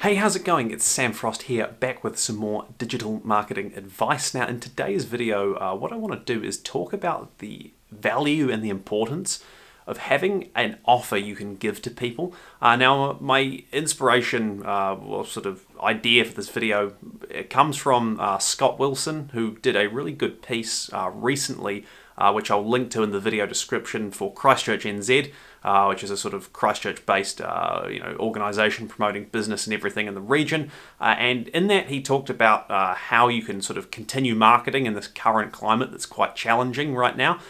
Hey, how's it going? It's Sam Frost here, back with some more digital marketing advice. Now, in today's video, what I want to do is talk about the value and the importance of having an offer you can give to people. Now, my inspiration, or sort of idea for this video, it comes from Scott Wilson, who did a really good piece recently, which I'll link to in the video description, for Christchurch NZ, which is a sort of Christchurch-based organisation promoting business and everything in the region. And in that, he talked about how you can sort of continue marketing in this current climate that's quite challenging right now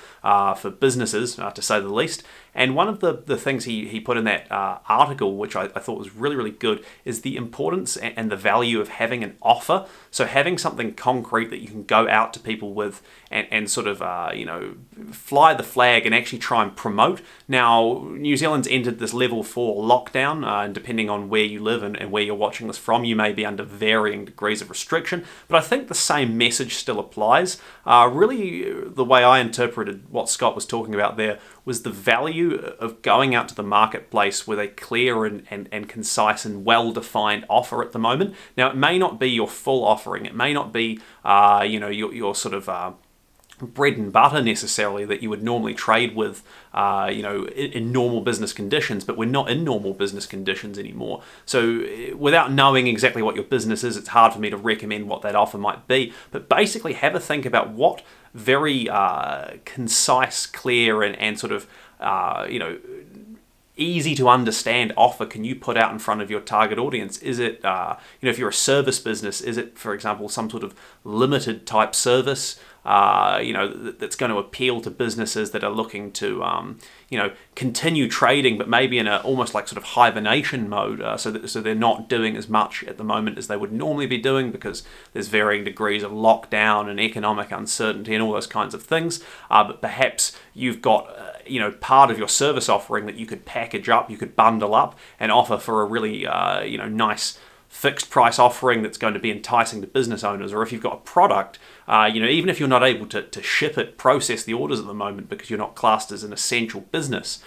for businesses, to say the least. And one of the things he put in that article, which I thought was really, really good, is the importance and the value of having an offer. So having something concrete that you can go out to people with and sort of, fly the flag and actually try and promote. Now, New Zealand's entered this level 4 lockdown, and depending on where you live and where you're watching this from, you may be under varying degrees of restriction. But I think the same message still applies. Really, the way I interpreted what Scott was talking about there was the value of going out to the marketplace with a clear and concise and well-defined offer at the moment. Now, it may not be your full offering. It may not be, your sort of bread and butter necessarily that you would normally trade with, in normal business conditions, but we're not in normal business conditions anymore. So without knowing exactly what your business is, it's hard for me to recommend what that offer might be. But basically have a think about what very concise, clear, and sort of, easy to understand offer can you put out in front of your target audience? Is it, if you're a service business, is it, for example, some sort of limited type service, that's going to appeal to businesses that are looking to, continue trading, but maybe in a almost like sort of hibernation mode, so they're not doing as much at the moment as they would normally be doing because there's varying degrees of lockdown and economic uncertainty and all those kinds of things. But perhaps you've got, part of your service offering that you could package up, you could bundle up and offer for a really, nice fixed price offering that's going to be enticing to business owners. Or if you've got a product, even if you're not able to ship it, process the orders at the moment because you're not classed as an essential business,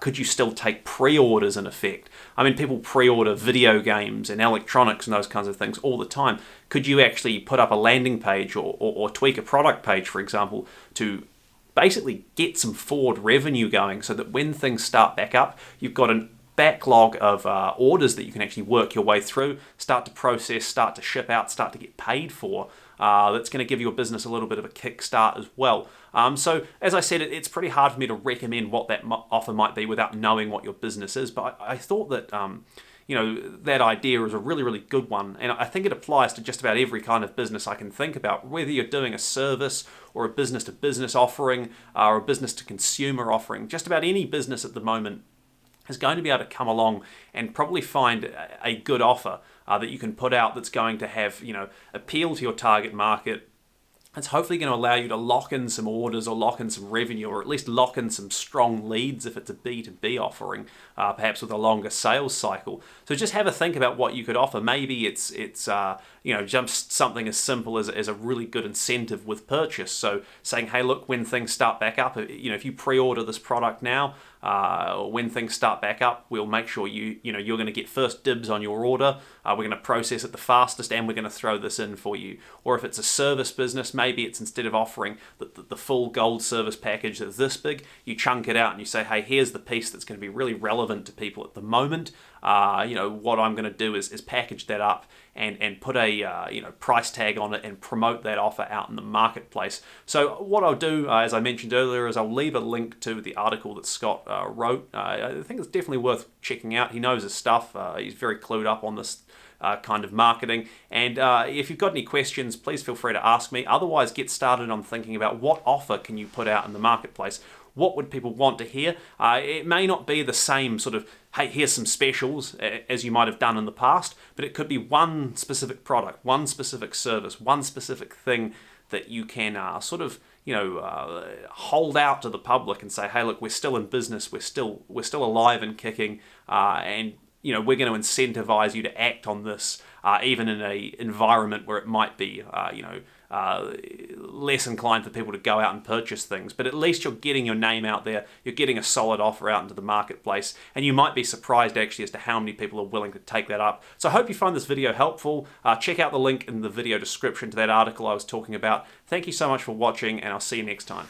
could you still take pre-orders in effect? I mean, people pre-order video games and electronics and those kinds of things all the time. Could you actually put up a landing page or tweak a product page, for example, to basically get some forward revenue going so that when things start back up, you've got an backlog of orders that you can actually work your way through, start to process, start to ship out, start to get paid for. That's going to give your business a little bit of a kickstart as well. So as I said, it's pretty hard for me to recommend what that offer might be without knowing what your business is. But I thought that that idea is a really, really good one. And I think it applies to just about every kind of business I can think about, whether you're doing a service or a business-to-business offering or a business-to-consumer offering. Just about any business at the moment is going to be able to come along and probably find a good offer that you can put out that's going to have, appeal to your target market. It's hopefully going to allow you to lock in some orders or lock in some revenue, or at least lock in some strong leads if it's a B2B offering, perhaps with a longer sales cycle. So just have a think about what you could offer. Maybe it's just something as simple as a really good incentive with purchase. So saying, hey, look, when things start back up, if you pre-order this product now, when things start back up, we'll make sure you're going to get first dibs on your order. We're going to process it the fastest, and we're going to throw this in for you. Or if it's a service business, maybe it's instead of offering the full gold service package that's this big, you chunk it out and you say, hey, here's the piece that's going to be really relevant to people at the moment. What I'm going to do is package that up and put a price tag on it and promote that offer out in the marketplace. So what I'll do, as I mentioned earlier, is I'll leave a link to the article that Scott wrote. I think it's definitely worth checking out. He knows his stuff. He's very clued up on this kind of marketing. And if you've got any questions, please feel free to ask me. Otherwise, get started on thinking about what offer can you put out in the marketplace. What would people want to hear? It may not be the same sort of, hey, here's some specials as you might have done in the past, but it could be one specific product, one specific service, one specific thing that you can hold out to the public and say, hey, look, we're still in business, we're still alive and kicking, and we're going to incentivize you to act on this, even in a environment where it might be, less inclined for people to go out and purchase things. But at least you're getting your name out there, you're getting a solid offer out into the marketplace, and you might be surprised actually as to how many people are willing to take that up. So I hope you find this video helpful. Check out the link in the video description to that article I was talking about. Thank you so much for watching, and I'll see you next time.